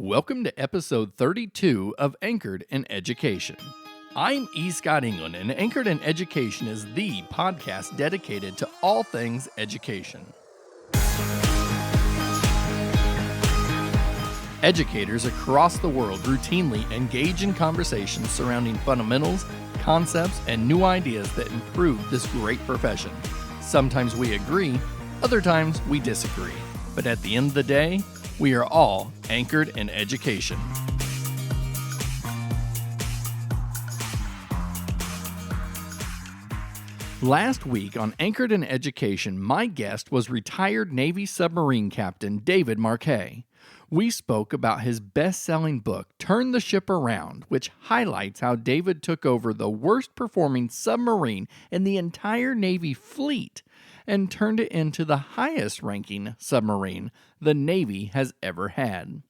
Welcome to episode 32 of Anchored in Education. I'm E. Scott England, and Anchored in Education is the podcast dedicated to all things education. Educators across the world routinely engage in conversations surrounding fundamentals, concepts, and new ideas that improve this great profession. Sometimes we agree, other times we disagree. But at the end of the day, we are all anchored in education. Last week on Anchored in Education, my guest was retired Navy submarine captain David Marquet. We spoke about his best-selling book, Turn the Ship Around, which highlights how David took over the worst-performing submarine in the entire Navy fleet and turned it into the highest-ranking submarine the Navy has ever had.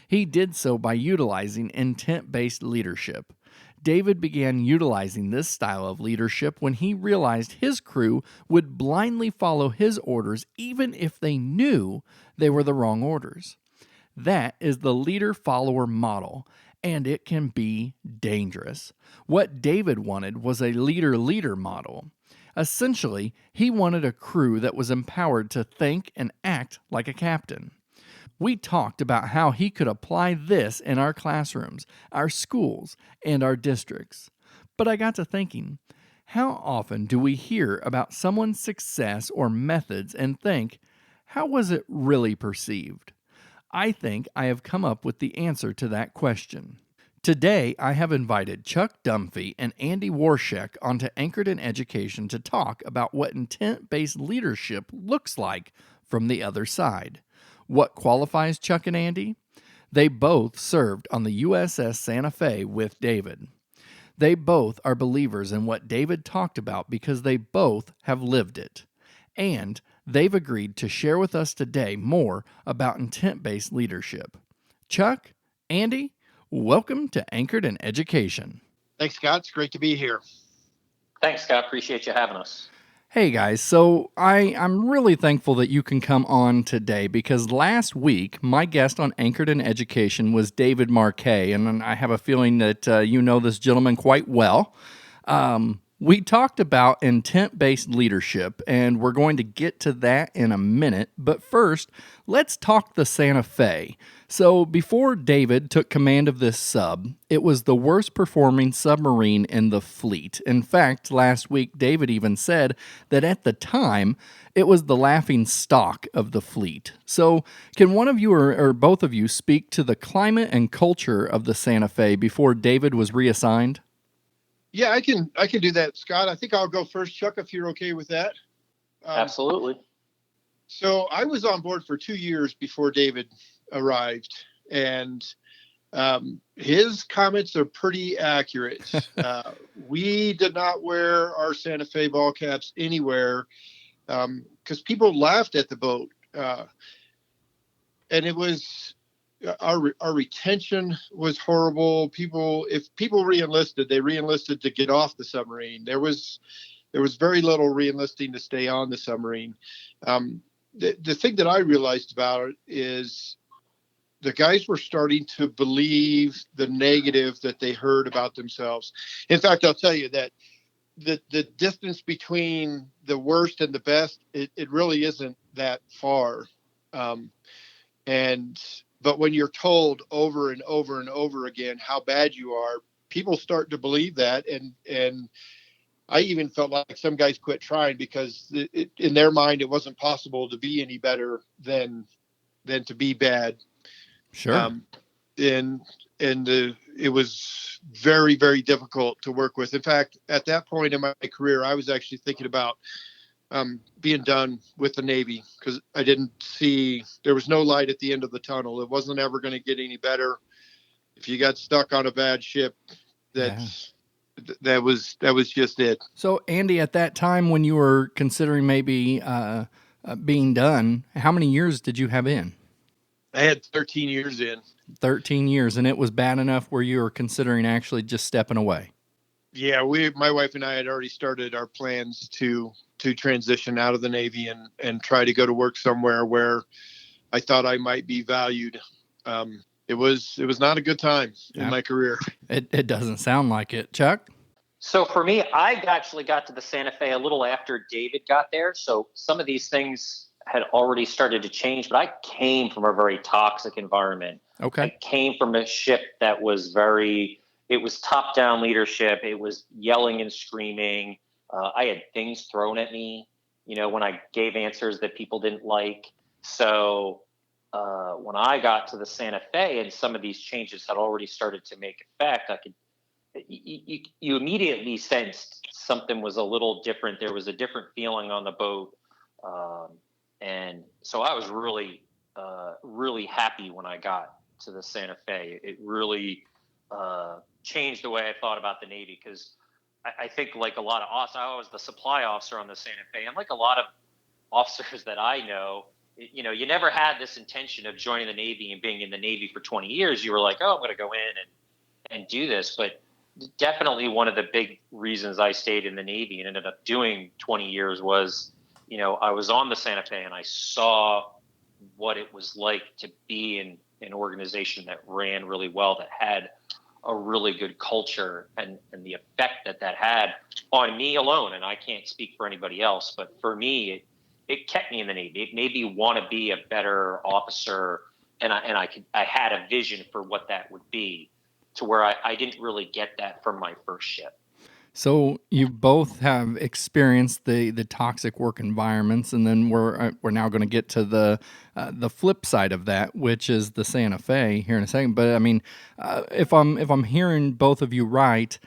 He did so by utilizing intent-based leadership. David began utilizing this style of leadership when he realized his crew would blindly follow his orders even if they knew they were the wrong orders. That is the leader-follower model, and it can be dangerous. What David wanted was a leader-leader model. Essentially, he wanted a crew that was empowered to think and act like a captain. We talked about how he could apply this in our classrooms, our schools, and our districts. But I got to thinking, how often do we hear about someone's success or methods and think, how was it really perceived? I think I have come up with the answer to that question. Today, I have invited Chuck Dunphy and Andy Worshek onto Anchored in Education to talk about what intent-based leadership looks like from the other side. What qualifies Chuck and Andy? They both served on the USS Santa Fe with David. They both are believers in what David talked about because they both have lived it. And they've agreed to share with us today more about intent-based leadership. Chuck, Andy, welcome to Anchored in Education. Thanks, Scott. It's great to be here. Thanks, Scott. Appreciate you having us. Hey guys, so I'm really thankful that you can come on today because last week my guest on Anchored in Education was David Marquet, and I have a feeling that you know this gentleman quite well. We talked about intent-based leadership, and we're going to get to that in a minute. But first, let's talk the Santa Fe. So before David took command of this sub, it was the worst-performing submarine in the fleet. In fact, last week, David even said that at the time, it was the laughing stock of the fleet. So can one of you or both of you speak to the climate and culture of the Santa Fe before David was reassigned? Yeah, I can do that, Scott. I think I'll go first, Chuck, if you're okay with that. Absolutely. So I was on board for 2 years before David arrived, and his comments are pretty accurate. We did not wear our Santa Fe ball caps anywhere because people laughed at the boat, and it was. Our retention was horrible. If people re-enlisted, they re-enlisted to get off the submarine. There was very little re-enlisting to stay on the submarine. The thing that I realized about it is the guys were starting to believe the negative that they heard about themselves. In fact, I'll tell you that the distance between the worst and the best, it really isn't that far. But when you're told over and over and over again how bad you are, people start to believe that. And I even felt like some guys quit trying because in their mind, it wasn't possible to be any better than to be bad. Sure. It was very, very difficult to work with. In fact, at that point in my career, I was actually thinking about being done with the Navy because I didn't see there was no light at the end of the tunnel. It wasn't ever going to get any better. If you got stuck on a bad ship, that was just it. So Andy, at that time when you were considering maybe being done, how many years did you have in? I had 13 years in. 13 years, and it was bad enough where you were considering actually just stepping away. Yeah, my wife and I had already started our plans to transition out of the Navy and try to go to work somewhere where I thought I might be valued. it was not a good time in my career. It doesn't sound like it. Chuck? So for me, I actually got to the Santa Fe a little after David got there. So some of these things had already started to change, but I came from a very toxic environment. Okay. I came from a ship that was it was top-down leadership. It was yelling and screaming. I had things thrown at me, when I gave answers that people didn't like. So when I got to the Santa Fe and some of these changes had already started to make effect, you immediately sensed something was a little different. There was a different feeling on the boat. And so I was really, really happy when I got to the Santa Fe. It really changed the way I thought about the Navy, because I think like a lot of officers, I was the supply officer on the Santa Fe, and like a lot of officers that I know, you never had this intention of joining the Navy and being in the Navy for 20 years. You were like, oh, I'm going to go in and do this. But definitely one of the big reasons I stayed in the Navy and ended up doing 20 years was, I was on the Santa Fe and I saw what it was like to be in an organization that ran really well, that had a really good culture, and the effect that had on me alone. And I can't speak for anybody else, but for me, it kept me in the Navy. It made me want to be a better officer. And I had a vision for what that would be, to where I didn't really get that from my first ship. So you both have experienced the toxic work environments, and then we're now going to get to the flip side of that, which is the Santa Fe here in a second. But I mean, if I'm hearing both of you right,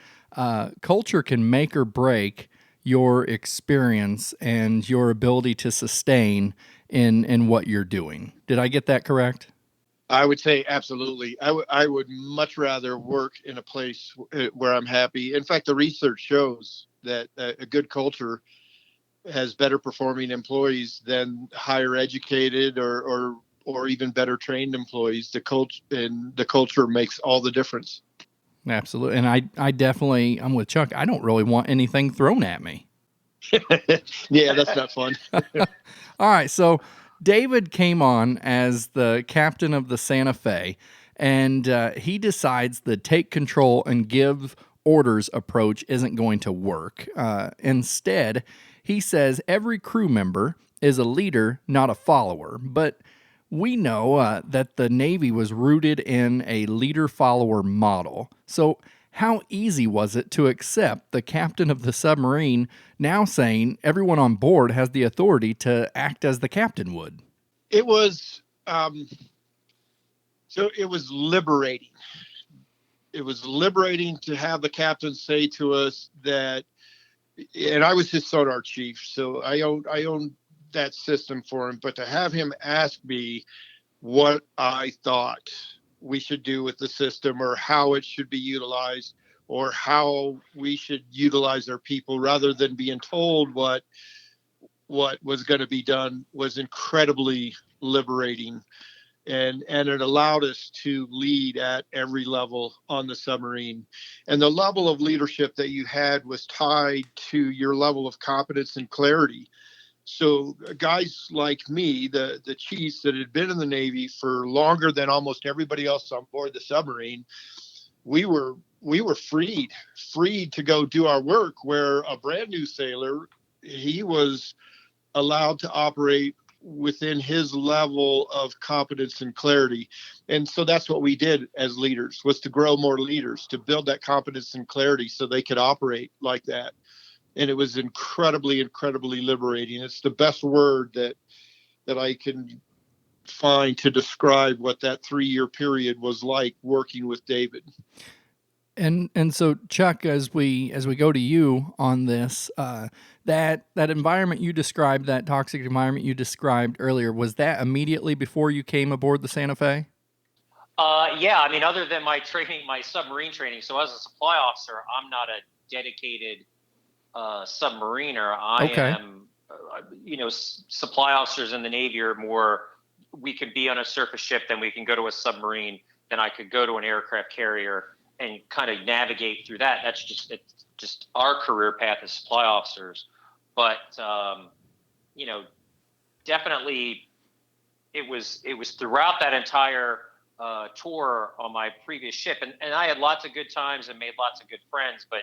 culture can make or break your experience and your ability to sustain in what you're doing. Did I get that correct? I would say absolutely. I would much rather work in a place where I'm happy. In fact, the research shows that a good culture has better performing employees than higher educated or even better trained employees. The culture makes all the difference. Absolutely. And I definitely, I'm with Chuck. I don't really want anything thrown at me. Yeah, that's not fun. All right. So David came on as the captain of the Santa Fe, and he decides the take control and give orders approach isn't going to work. Instead, he says every crew member is a leader, not a follower. But we know that the Navy was rooted in a leader-follower model. So how easy was it to accept the captain of the submarine now saying everyone on board has the authority to act as the captain would? It was it was liberating. It was liberating to have the captain say to us that, and I was his sonar chief, so I owned that system for him, but to have him ask me what I thought we should do with the system, or how it should be utilized, or how we should utilize our people, rather than being told what was going to be done, was incredibly liberating. And it allowed us to lead at every level on the submarine. And the level of leadership that you had was tied to your level of competence and clarity. So guys like me, the chiefs that had been in the Navy for longer than almost everybody else on board the submarine, we were freed to go do our work, where a brand new sailor, he was allowed to operate within his level of competence and clarity. And so that's what we did as leaders, was to grow more leaders, to build that competence and clarity so they could operate like that. And it was incredibly, incredibly liberating. It's the best word that I can find to describe what that 3-year period was like working with David. And so, Chuck, as we go to you on this, that environment you described, that toxic environment you described earlier, was that immediately before you came aboard the Santa Fe? Yeah, I mean, other than my training, my submarine training. So as a supply officer, I'm not a dedicated submariner. I am, supply officers in the Navy are more, we could be on a surface ship, then we can go to a submarine, then I could go to an aircraft carrier and kind of navigate through that. That's just our career path as supply officers. But, definitely it was throughout that entire tour on my previous ship, and I had lots of good times and made lots of good friends, but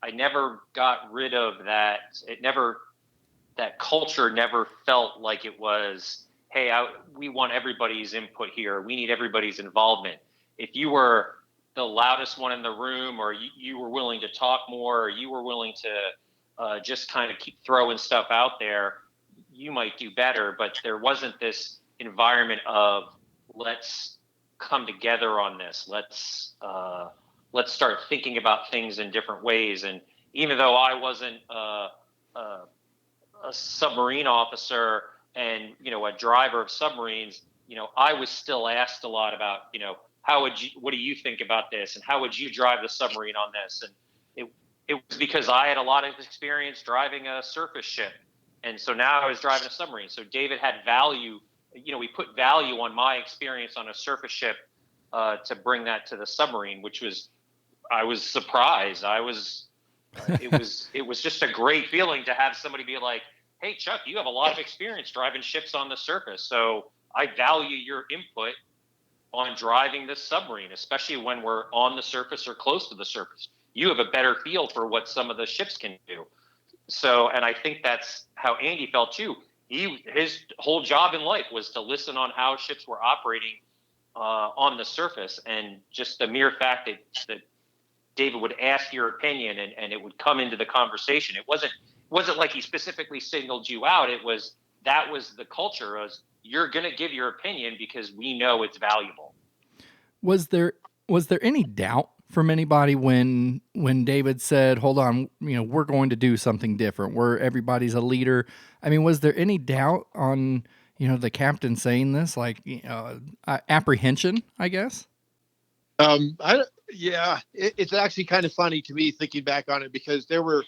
I never got rid of that. That culture never felt like it was, hey, we want everybody's input here. We need everybody's involvement. If you were the loudest one in the room, or you were willing to talk more, or you were willing to just kind of keep throwing stuff out there, you might do better. But there wasn't this environment of, let's come together on this. Let's start thinking about things in different ways. And even though I wasn't a submarine officer and a driver of submarines, I was still asked a lot about, what do you think about this, and how would you drive the submarine on this? And it was because I had a lot of experience driving a surface ship, and so now I was driving a submarine. So David had value. We put value on my experience on a surface ship to bring that to the submarine, I was surprised. It was just a great feeling to have somebody be like, hey, Chuck, you have a lot of experience driving ships on the surface, so I value your input on driving this submarine, especially when we're on the surface or close to the surface. You have a better feel for what some of the ships can do. So, and I think that's how Andy felt too. His whole job in life was to listen on how ships were operating on the surface, and just the mere fact that David would ask your opinion and it would come into the conversation. It wasn't like he specifically singled you out. That was the culture. You're going to give your opinion because we know it's valuable. Was there any doubt from anybody when David said, "Hold on, we're going to do something different. Everybody's a leader"? I mean, was there any doubt on the captain saying this, like apprehension, I guess? It's actually kind of funny to me thinking back on it, because there were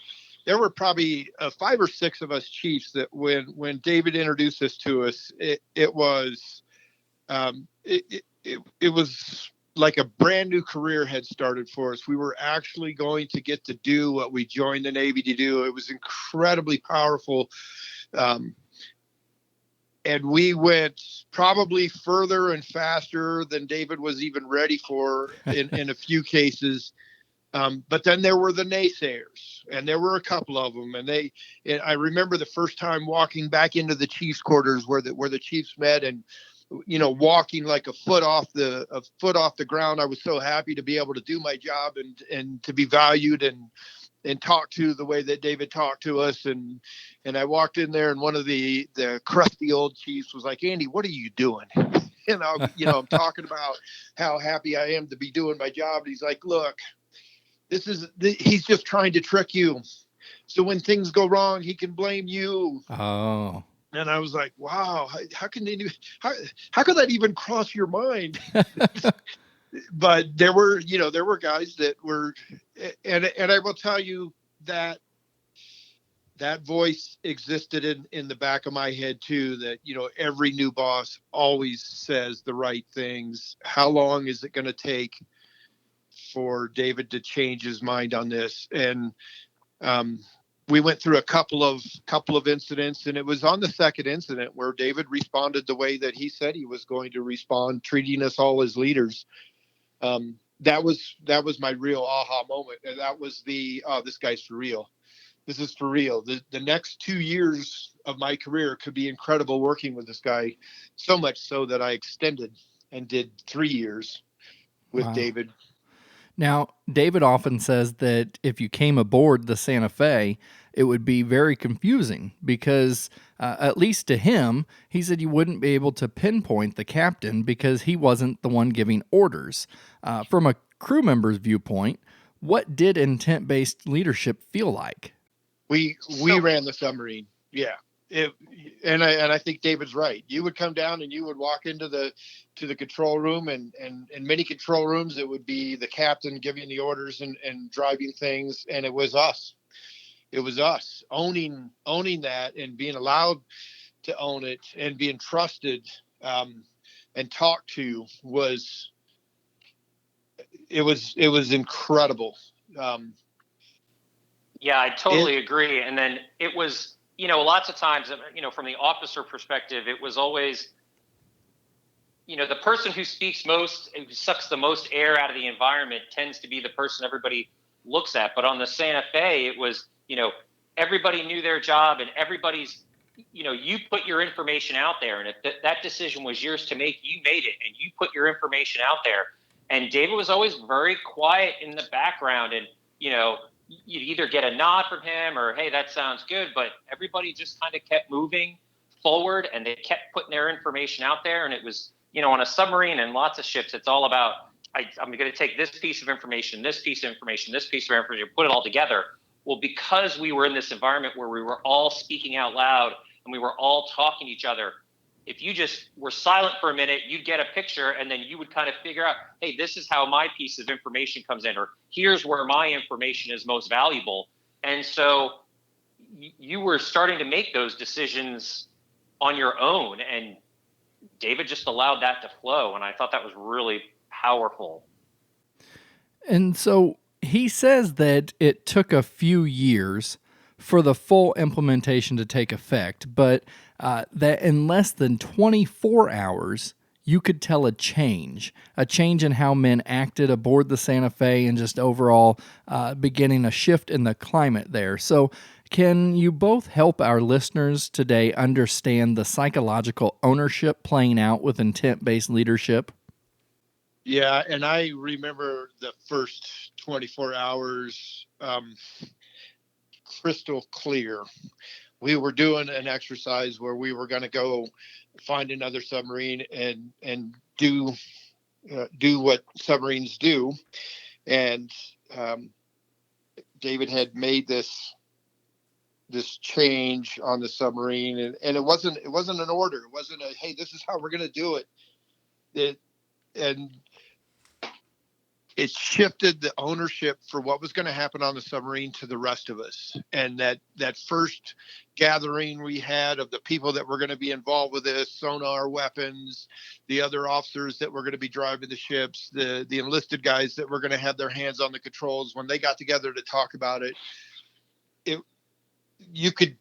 probably 5 or 6 of us chiefs that when David introduced this to us, it was like a brand new career had started for us. We were actually going to get to do what we joined the Navy to do. It was incredibly powerful. And we went probably further and faster than David was even ready for in a few cases. But then there were the naysayers, and there were a couple of them. And I remember the first time walking back into the chiefs' quarters where the chiefs met, and walking like a foot off the ground. I was so happy to be able to do my job and to be valued and talk to the way that David talked to us. And I walked in there, and one of the crusty old chiefs was like, "Andy, what are you doing?" And I'm talking about how happy I am to be doing my job. And he's like, "Look, he's just trying to trick you. So when things go wrong, he can blame you." Oh. And I was like, wow, how could that even cross your mind? But there were guys that were, and I will tell you that voice existed in the back of my head too, that, every new boss always says the right things. How long is it going to take for David to change his mind on this? And, we went through a couple of incidents, and it was on the second incident where David responded the way that he said he was going to respond, treating us all as leaders. That was my real aha moment. And that was this guy's for real. This is for real. The next 2 years of my career could be incredible working with this guy, so much so that I extended and did 3 years with Wow. David. Now, David often says that if you came aboard the Santa Fe, it would be very confusing because, at least to him, he said you wouldn't be able to pinpoint the captain because he wasn't the one giving orders. From a crew member's viewpoint, what did intent-based leadership feel like? We ran the submarine. Yeah. And I think David's right. You would come down and you would walk into the control room, and in many control rooms, it would be the captain giving the orders and driving things. And it was us. It was us owning that and being allowed to own it and being trusted and talked to was incredible. Yeah, I totally agree. And then it was, lots of times, from the officer perspective, it was always, the person who speaks most, who sucks the most air out of the environment, tends to be the person everybody looks at. But on the Santa Fe, it was, everybody knew their job, and everybody's, you put your information out there. And if that decision was yours to make, you made it, and you put your information out there. And David was always very quiet in the background. And, you'd either get a nod from him or, hey, that sounds good. But everybody just kind of kept moving forward, and they kept putting their information out there. And it was, on a submarine and lots of ships, it's all about, I'm going to take this piece of information, this piece of information, this piece of information, put it all together. Well, because we were in this environment where we were all speaking out loud and we were all talking to each other, if you just were silent for a minute, you'd get a picture, and then you would kind of figure out, hey, this is how my piece of information comes in, or here's where my information is most valuable. And so you were starting to make those decisions on your own, and David just allowed that to flow, and I thought that was really powerful. And so he says that it took a few years for the full implementation to take effect, but that in less than 24 hours, you could tell a change in how men acted aboard the Santa Fe, and just overall beginning a shift in the climate there. So can you both help our listeners today understand the psychological ownership playing out with intent-based leadership? Yeah, and I remember the first 24 hours crystal clear. We were doing an exercise where we were going to go find another submarine and do what submarines do. And David had made this change on the submarine, and it wasn't an order. It wasn't a, hey, this is how we're going to do it. It shifted the ownership for what was going to happen on the submarine to the rest of us. And that first gathering we had of the people that were going to be involved with this, sonar, weapons, the other officers that were going to be driving the ships, the enlisted guys that were going to have their hands on the controls, when they got together to talk about it, you could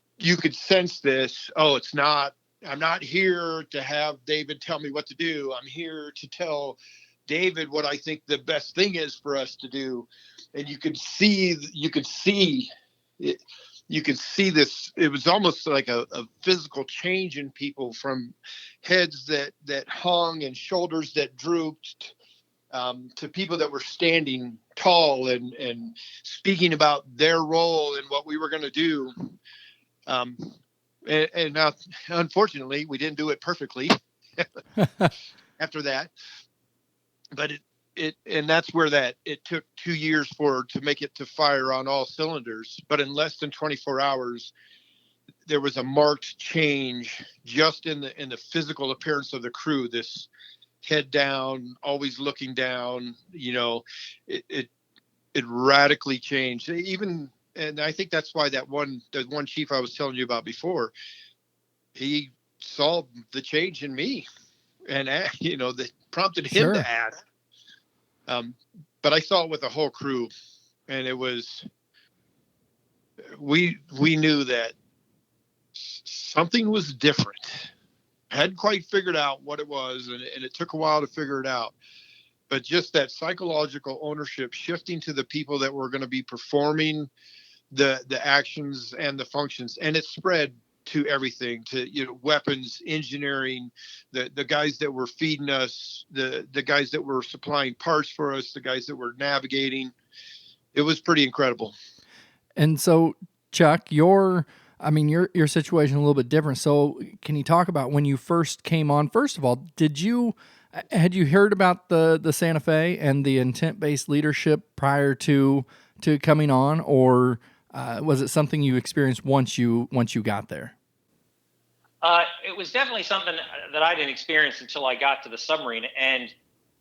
sense this. Oh, I'm not here to have David tell me what to do. I'm here to tell David what I think the best thing is for us to do. And you could see this. It was almost like a physical change in people, from heads that hung and shoulders that drooped, to people that were standing tall and speaking about their role and what we were going to do. And now, unfortunately, we didn't do it perfectly after that. But and that's where it took 2 years to make it to fire on all cylinders. But in less than 24 hours, there was a marked change just in the physical appearance of the crew. This head down, always looking down, it radically changed. And I think that's why the one chief I was telling you about before, he saw the change in me, and that prompted him to ask. But I saw it with the whole crew, and it was, we knew that something was different. Hadn't quite figured out what it was, and it took a while to figure it out. But just that psychological ownership shifting to the people that were going to be performing the actions and the functions, and it spread to everything, to weapons, engineering, the guys that were feeding us, the guys that were supplying parts for us, the guys that were navigating. It was pretty incredible. And so, Chuck, your situation a little bit different. So can you talk about when you first came on? First of all, had you heard about the Santa Fe and the intent-based leadership prior to coming on, or was it something you experienced once you got there? It was definitely something that I didn't experience until I got to the submarine. And,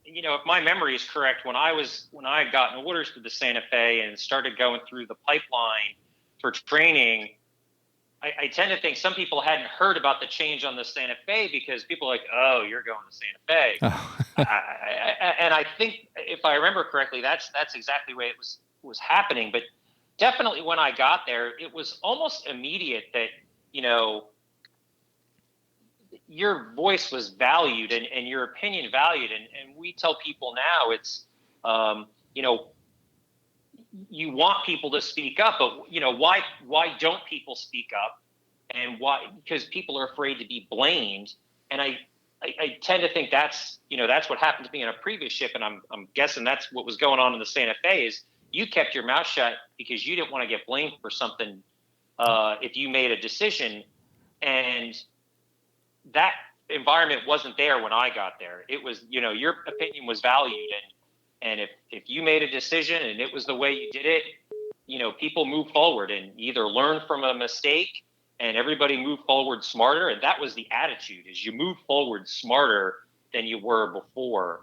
if my memory is correct, when I had gotten orders to the Santa Fe and started going through the pipeline for training, I tend to think some people hadn't heard about the change on the Santa Fe, because people are like, oh, you're going to Santa Fe. Oh. And I think, if I remember correctly, that's exactly the way it was happening. But definitely when I got there, it was almost immediate that, your voice was valued and your opinion valued. And we tell people now it's, you know, you want people to speak up, but you know, why don't people speak up? And why? Because people are afraid to be blamed. And I tend to think that's, you know, that's what happened to me on a previous ship. And I'm guessing that's what was going on in the Santa Fe is you kept your mouth shut because you didn't want to get blamed for something. If you made a decision, and that environment wasn't there when I got there. It was, you know, your opinion was valued, and if you made a decision and it was the way you did it, you know, people move forward and either learn from a mistake, and everybody moved forward smarter. And that was the attitude, is you move forward smarter than you were before.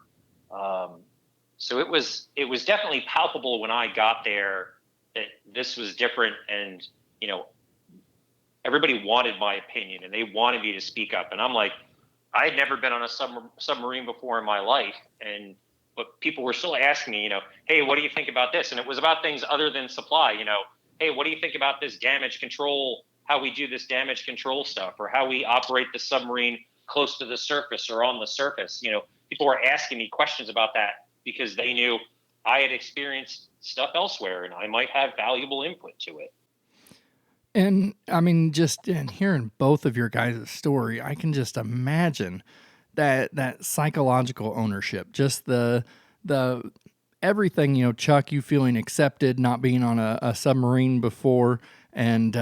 So it was definitely palpable when I got there that this was different. And, you know, everybody wanted my opinion and they wanted me to speak up. And I'm like, I had never been on a submarine before in my life. But people were still asking me, you know, hey, what do you think about this? And it was about things other than supply, you know, hey, what do you think about this damage control, how we do this damage control stuff, or how we operate the submarine close to the surface or on the surface? You know, people were asking me questions about that because they knew I had experienced stuff elsewhere and I might have valuable input to it. And I mean, just in hearing both of your guys' story, I can just imagine that psychological ownership, just the everything, you know, Chuck, you feeling accepted, not being on a submarine before, and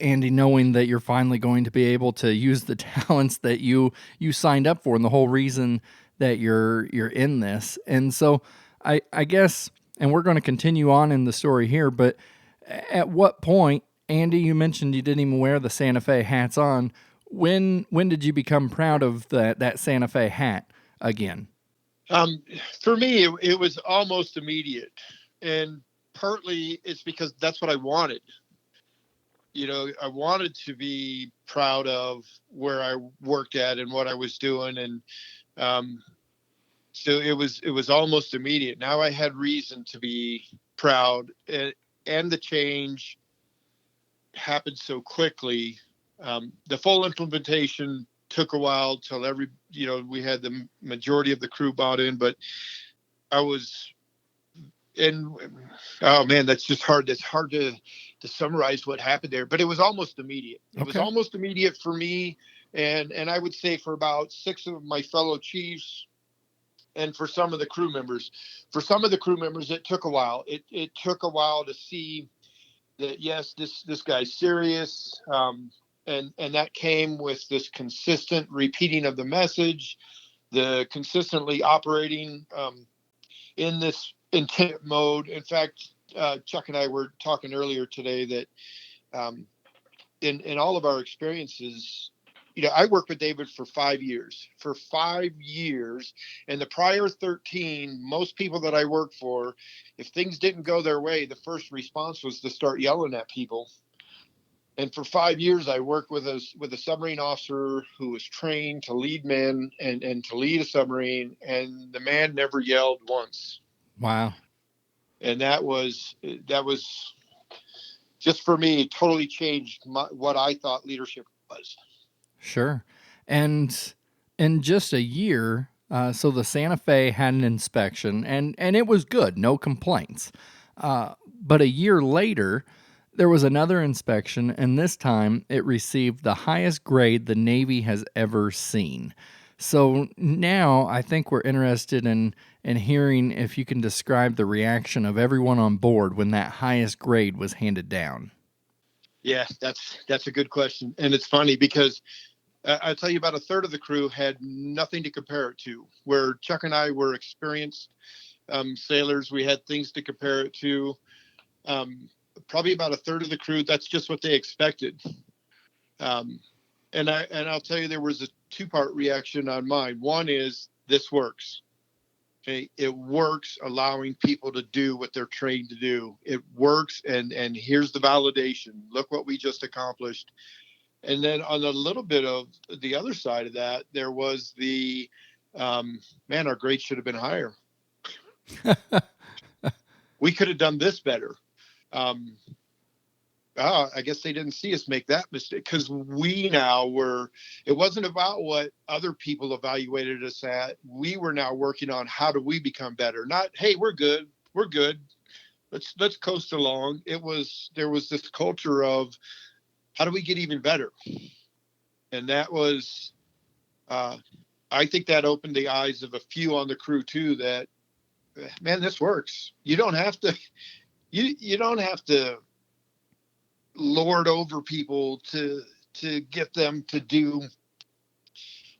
Andy, knowing that you're finally going to be able to use the talents that you signed up for, and the whole reason that you're in this. And so I guess, and we're going to continue on in the story here, but at what point, Andy, you mentioned you didn't even wear the Santa Fe hats on. When did you become proud of that Santa Fe hat again? For me, it was almost immediate, and partly it's because that's what I wanted. You know, I wanted to be proud of where I worked at and what I was doing, and so it was almost immediate. Now I had reason to be proud, and the change happened so quickly. The full implementation took a while till we had the majority of the crew bought in, but oh man, that's just hard. That's hard to summarize what happened there, but it was almost immediate. It was almost immediate for me. And I would say for about 6 of my fellow chiefs, and for some of the crew members. For some of the crew members, it took a while. It took a while to see that, yes, this guy's serious. And that came with this consistent repeating of the message, the consistently operating in this intent mode. In fact, Chuck and I were talking earlier today that in all of our experiences, you know, I worked with David for 5 years. For 5 years, and the prior 13, most people that I worked for, if things didn't go their way, the first response was to start yelling at people. And for 5 years, I worked with a submarine officer who was trained to lead men and to lead a submarine, and the man never yelled once. Wow. And that was just, for me, totally changed what I thought leadership was. Sure. And in just a year, so the Santa Fe had an inspection, and it was good, no complaints. But a year later, there was another inspection, and this time it received the highest grade the Navy has ever seen. So now I think we're interested in hearing if you can describe the reaction of everyone on board when that highest grade was handed down. Yeah, that's a good question. And it's funny because I'll tell you, about a third of the crew had nothing to compare it to. Where Chuck and I were experienced sailors, we had things to compare it to. Probably about a third of the crew, that's just what they expected. And I'll tell you, there was a 2-part reaction on mine. One is, this works. Okay, it works, allowing people to do what they're trained to do. It works, and here's the validation. Look what we just accomplished. And then on a little bit of the other side of that, there was the, man, our grade should have been higher. We could have done this better. I guess they didn't see us make that mistake, because it wasn't about what other people evaluated us at. We were now working on how do we become better, not, hey, we're good. Let's coast along. There was this culture of how do we get even better? And that was, I think that opened the eyes of a few on the crew too, that, man, this works. You don't have to, you don't have to lord over people to get them to do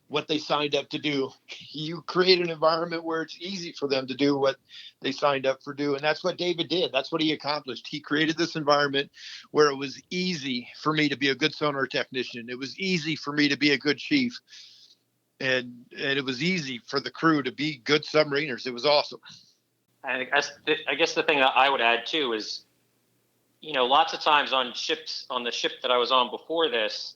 what they signed up to do. You create an environment where it's easy for them to do what they signed up for do. And that's what David did. That's what he accomplished. He created this environment where it was easy for me to be a good sonar technician. It was easy for me to be a good chief. And it was easy for the crew to be good submariners. It was awesome. I guess the thing that I would add too is, lots of times on the ship that I was on before this,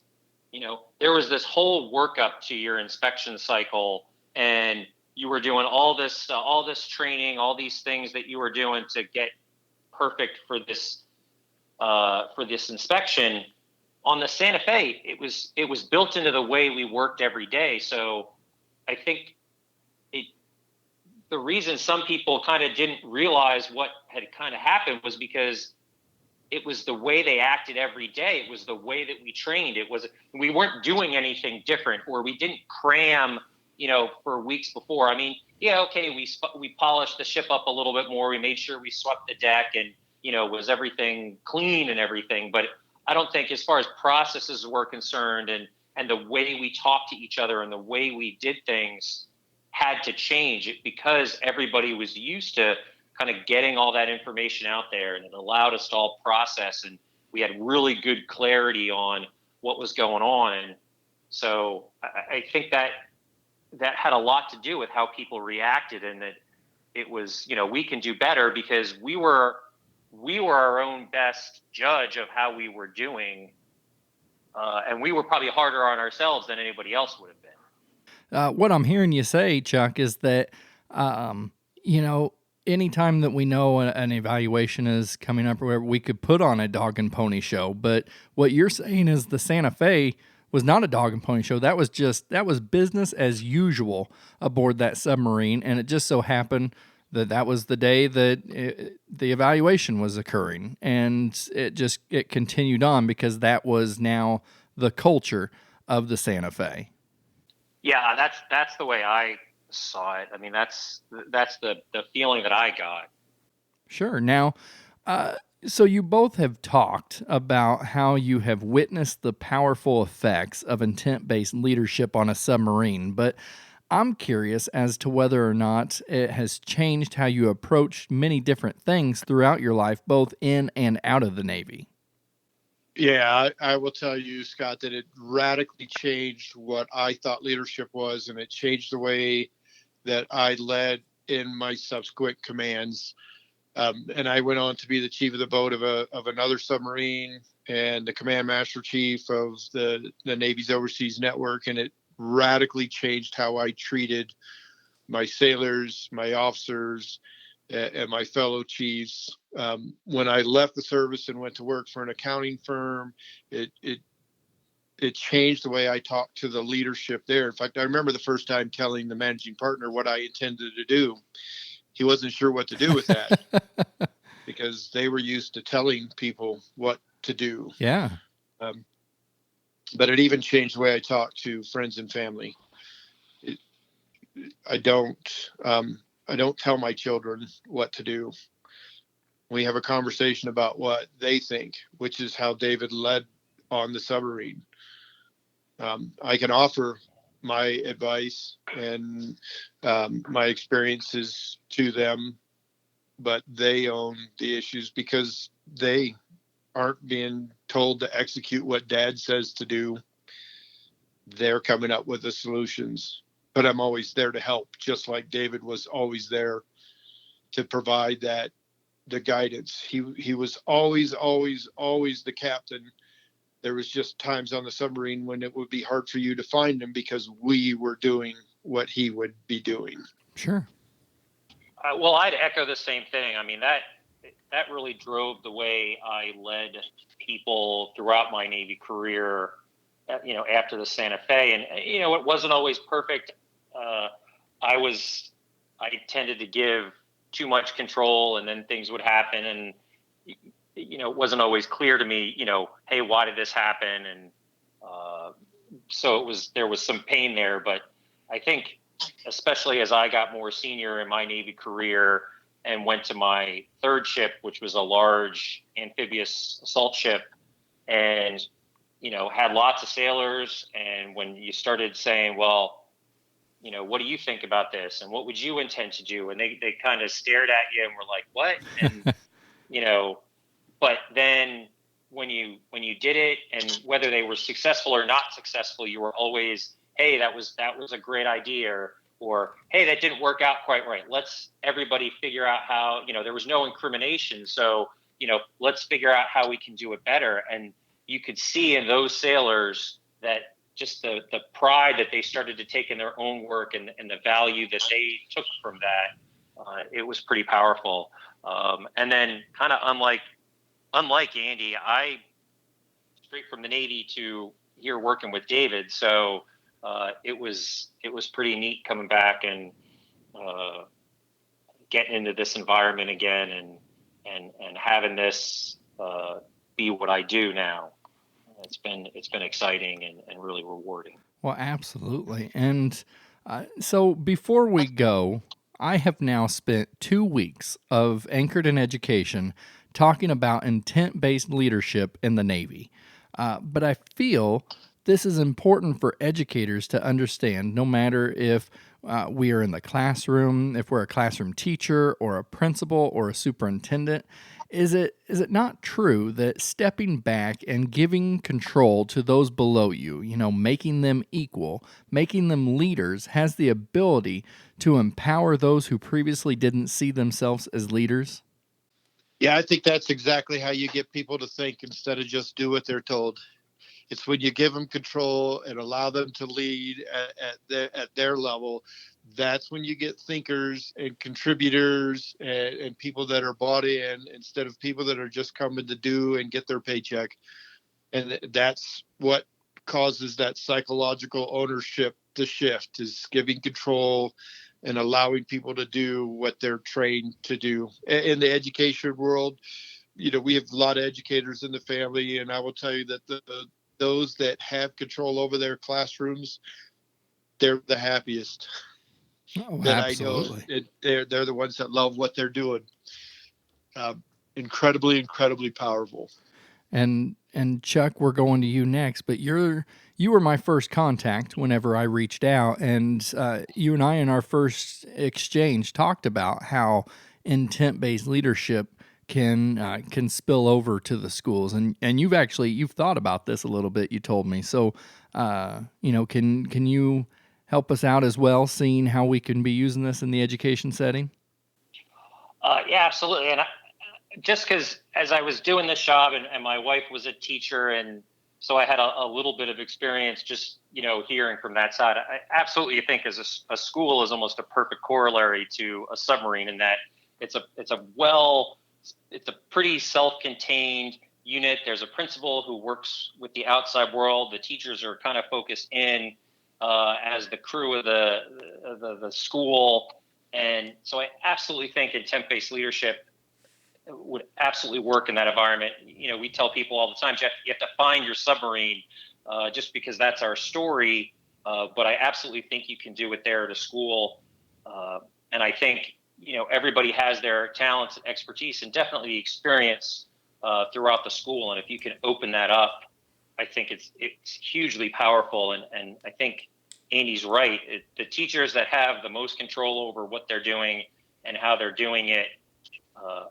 there was this whole workup to your inspection cycle, and you were doing all this training, all these things that you were doing to get perfect for this inspection. On the Santa Fe, it was built into the way we worked every day. So I think the reason some people kind of didn't realize what had kind of happened was because it was the way they acted every day. It was the way that we trained. We weren't doing anything different, or we didn't cram, for weeks before. I mean, yeah, okay, we polished the ship up a little bit more. We made sure we swept the deck, and was everything clean and everything. But I don't think, as far as processes were concerned, and the way we talked to each other and the way we did things had to change, because everybody was used to kind of getting all that information out there, and it allowed us to all process, and we had really good clarity on what was going on. And so I think that had a lot to do with how people reacted, and that it was, we can do better because we were our own best judge of how we were doing. And we were probably harder on ourselves than anybody else would have been. What I'm hearing you say, Chuck, is that, anytime that we know an evaluation is coming up, where we could put on a dog and pony show. But what you're saying is the Santa Fe was not a dog and pony show. That was business as usual aboard that submarine. And it just so happened that was the day that the evaluation was occurring. And it continued on because that was now the culture of the Santa Fe. Yeah, that's the way I saw it. I mean, that's the feeling that I got. Sure. Now, so you both have talked about how you have witnessed the powerful effects of intent-based leadership on a submarine, but I'm curious as to whether or not it has changed how you approach many different things throughout your life, both in and out of the Navy. Yeah, I will tell you, Scott, that it radically changed what I thought leadership was, and it changed the way that I led in my subsequent commands. And I went on to be the chief of the boat of another submarine, and the command master chief of the Navy's overseas network, and it radically changed how I treated my sailors, my officers, and my fellow chiefs. When I left the service and went to work for an accounting firm, it changed the way I talked to the leadership there. In fact, I remember the first time telling the managing partner what I intended to do. He wasn't sure what to do with that because they were used to telling people what to do. Yeah. But it even changed the way I talk to friends and family. I don't tell my children what to do. We have a conversation about what they think, which is how David led on the submarine. I can offer my advice and my experiences to them, but they own the issues because they aren't being told to execute what Dad says to do. They're coming up with the solutions, but I'm always there to help, just like David was always there to provide the guidance. He was always the captain. There was just times on the submarine when it would be hard for you to find him because we were doing what he would be doing. Sure. Well, I'd echo the same thing. I mean, that really drove the way I led people throughout my Navy career. After the Santa Fe, and it wasn't always perfect. Uh, I tended to give too much control, and then things would happen, and it wasn't always clear to me, hey, why did this happen? And so there was some pain there, but I think, especially as I got more senior in my Navy career and went to my third ship, which was a large amphibious assault ship, and had lots of sailors. And when you started saying, well, what do you think about this? And what would you intend to do? And they kind of stared at you and were like, what? And, but then when you did it, and whether they were successful or not successful, you were always, hey, that was a great idea, or hey, that didn't work out quite right. Let's everybody figure out how, there was no incrimination. So, let's figure out how we can do it better. And you could see in those sailors that just the pride that they started to take in their own work, and the value that they took from that, it was pretty powerful. And then kind of unlike Andy, I straight from the Navy to here working with David. So it was pretty neat coming back and getting into this environment again, and having this be what I do now. It's been exciting and really rewarding. Well, absolutely. And so before we go, I have now spent 2 weeks of Anchored in Education talking about intent-based leadership in the Navy. But I feel this is important for educators to understand, no matter if we are in the classroom, if we're a classroom teacher or a principal or a superintendent. Is it not true that stepping back and giving control to those below you, making them equal, making them leaders, has the ability to empower those who previously didn't see themselves as leaders? Yeah, I think that's exactly how you get people to think instead of just do what they're told. It's when you give them control and allow them to lead at their level. That's when you get thinkers and contributors and people that are bought in, instead of people that are just coming to do and get their paycheck. And that's what causes that psychological ownership to shift, is giving control and allowing people to do what they're trained to do. In the education world, we have a lot of educators in the family, and I will tell you that those that have control over their classrooms, they're the happiest. Oh, That absolutely. I know. They're the ones that love what they're doing. Incredibly powerful. And Chuck, we're going to you next, but you were my first contact whenever I reached out, and you and I in our first exchange talked about how intent-based leadership can spill over to the schools, and you've thought about this a little bit. You told me so. Can you help us out as well, seeing how we can be using this in the education setting? Yeah, absolutely. And just because as I was doing this job, and my wife was a teacher, and so I had a little bit of experience just, hearing from that side. I absolutely think as a school is almost a perfect corollary to a submarine, in that it's a pretty self-contained unit. There's a principal who works with the outside world. The teachers are kind of focused in as the crew of the school. And so I absolutely think intent-based leadership would absolutely work in that environment. We tell people all the time, Jeff, you have to find your submarine, just because that's our story. But I absolutely think you can do it there at a school. And I think, everybody has their talents and expertise, and definitely experience throughout the school. And if you can open that up, I think it's hugely powerful. And I think Andy's right. The teachers that have the most control over what they're doing and how they're doing it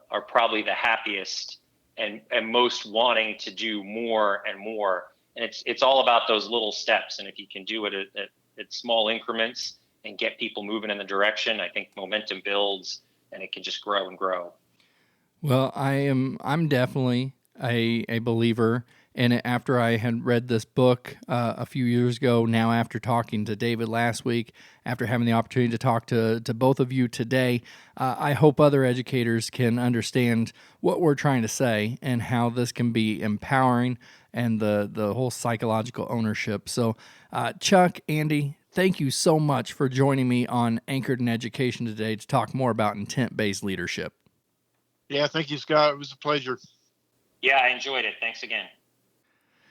are probably the happiest and most wanting to do more and more. And it's all about those little steps. And if you can do it at small increments and get people moving in the direction, I think momentum builds and it can just grow and grow. Well, I'm definitely a believer And after I had read this book a few years ago, now after talking to David last week, after having the opportunity to talk to both of you today, I hope other educators can understand what we're trying to say and how this can be empowering and the whole psychological ownership. So, Chuck, Andy, thank you so much for joining me on Anchored in Education today to talk more about intent-based leadership. Yeah, thank you, Scott. It was a pleasure. Yeah, I enjoyed it. Thanks again.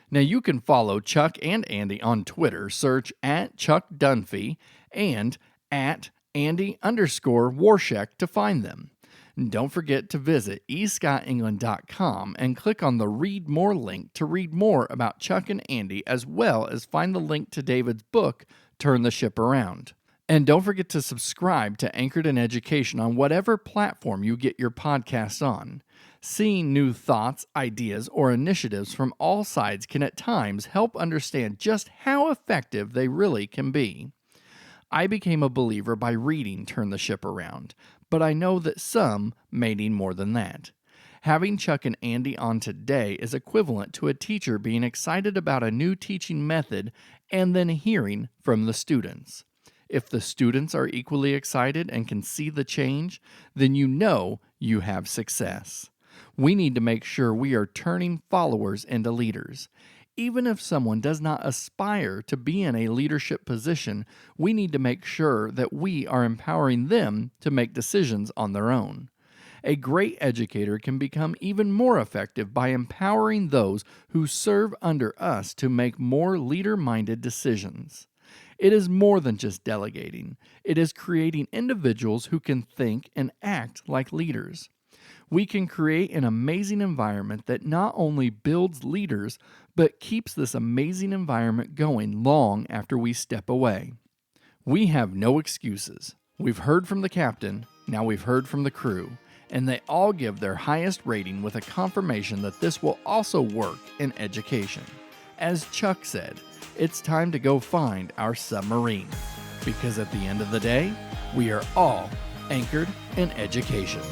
Now, you can follow Chuck and Andy on Twitter. Search at Chuck Dunphy and at Andy_Worshek to find them. And don't forget to visit escotengland.com and click on the Read More link to read more about Chuck and Andy, as well as find the link to David's book, Turn the Ship Around. And don't forget to subscribe to Anchored in Education on whatever platform you get your podcasts on. Seeing new thoughts, ideas, or initiatives from all sides can at times help understand just how effective they really can be. I became a believer by reading Turn the Ship Around, but I know that some may need more than that. Having Chuck and Andy on today is equivalent to a teacher being excited about a new teaching method and then hearing from the students. If the students are equally excited and can see the change, then you know you have success. We need to make sure we are turning followers into leaders. Even if someone does not aspire to be in a leadership position, we need to make sure that we are empowering them to make decisions on their own. A great educator can become even more effective by empowering those who serve under us to make more leader-minded decisions. It is more than just delegating. It is creating individuals who can think and act like leaders. We can create an amazing environment that not only builds leaders, but keeps this amazing environment going long after we step away. We have no excuses. We've heard from the captain, now we've heard from the crew, and they all give their highest rating with a confirmation that this will also work in education. As Chuck said, it's time to go find our submarine, because at the end of the day, we are all anchored in education.